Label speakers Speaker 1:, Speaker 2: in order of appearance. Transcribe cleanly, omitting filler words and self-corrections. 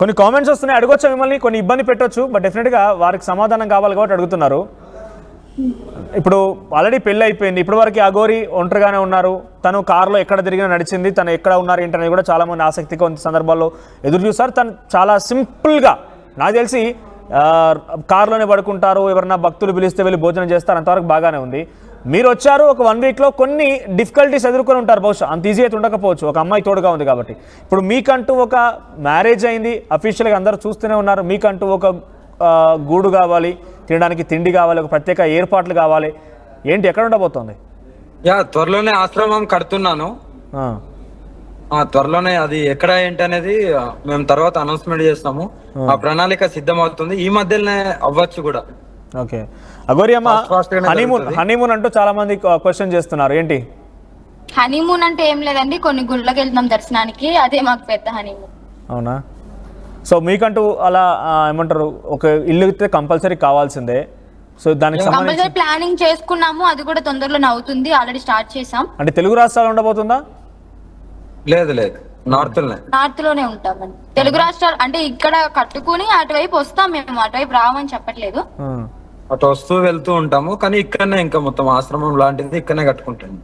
Speaker 1: కొన్ని కామెంట్స్ వస్తున్నాయి, అడగొచ్చా మిమ్మల్ని? కొన్ని ఇబ్బంది పెట్టొచ్చు, బట్ డెఫినెట్గా వారికి సమాధానం కావాలి కాబట్టి అడుగుతున్నారు. ఇప్పుడు ఆల్రెడీ పెళ్ళి అయిపోయింది, ఇప్పటి వరకు అఘోరి ఒంటరిగానే ఉన్నారు, తను కారులో ఎక్కడ తిరిగినా నడిచింది, తను ఎక్కడ ఉన్నారు ఏంటనేది కూడా చాలామంది ఆసక్తిగా కొన్ని సందర్భాల్లో ఎదురు చూస్తారు. తను చాలా సింపుల్గా, నాకు తెలిసి కారులోనే పడుకుంటారు, ఎవరన్నా భక్తులు పిలిస్తే వెళ్ళి భోజనం చేస్తారు, అంతవరకు బాగానే ఉంది. మీరు వచ్చారు ఒక 1 వీక్లో కొన్ని డిఫికల్టీస్ ఎదుర్కొని ఉంటారు, బహుశా అంత ఈజీ అయితే ఉండకపోవచ్చు, ఒక అమ్మాయి తోడుగా ఉంది కాబట్టి. ఇప్పుడు మీకంటూ ఒక మ్యారేజ్ అయింది, అఫీషియల్గా అందరూ చూస్తూనే ఉన్నారు, మీకంటూ ఒక గూడు కావాలి, తినడానికి తిండి కావాలి, ఒక ప్రత్యేక ఏర్పాట్లు కావాలి, ఏంటి ఎక్కడ ఉండబోతోంది?
Speaker 2: త్వరలోనే ఆశ్రమం కడుతున్నాను. త్వరలోనే అది ఎక్కడ ఏంటి అనేది మేము తర్వాత అనౌన్స్మెంట్ చేస్తాము. ఆ ప్రణాళిక సిద్ధమవుతుంది, ఈ మధ్యలోనే అవ్వచ్చు కూడా.
Speaker 1: ఓకే అఘోరి అమ్మ, హనీమూన్ అంటూ చాలా మంది క్వశ్చన్ చేస్తున్నారు, ఏంటి
Speaker 3: హనీమూన్ అంటే? ఏం లేదండి, కొన్ని గుళ్ళకి వెళ్తాం దర్శనానికి, అదే మాకు పెద్ద హనీమూన్.
Speaker 1: అవునా? సో మీకంటూ అలా ఏమంటారు, ఒక ఇల్లు అయితే కంపల్సరీ కావాల్సిందే, సో దానికి సంబంధించి
Speaker 3: ప్లానింగ్ చేసుకున్నాము, అది కూడా తొందరలో అవుతుంది, ఆల్రెడీ స్టార్ట్ చేసాం.
Speaker 1: అంటే తెలుగు రాష్ట్రాలు ఉండబోతుందా?
Speaker 2: లేదు లేదు, నార్త్
Speaker 3: లోనే ఉంటామని. తెలుగు రాష్ట్రాలు అంటే ఇక్కడ కట్టుకుని అటువైపు వస్తాం, మేము అటువైపు రావని చెప్పట్లేదు,
Speaker 2: అటు వస్తూ వెళ్తూ ఉంటాము, కానీ ఇక్కడనే ఇంకా మొత్తం ఆశ్రమం లాంటిది ఇక్కడనే కట్టుకుంటాము.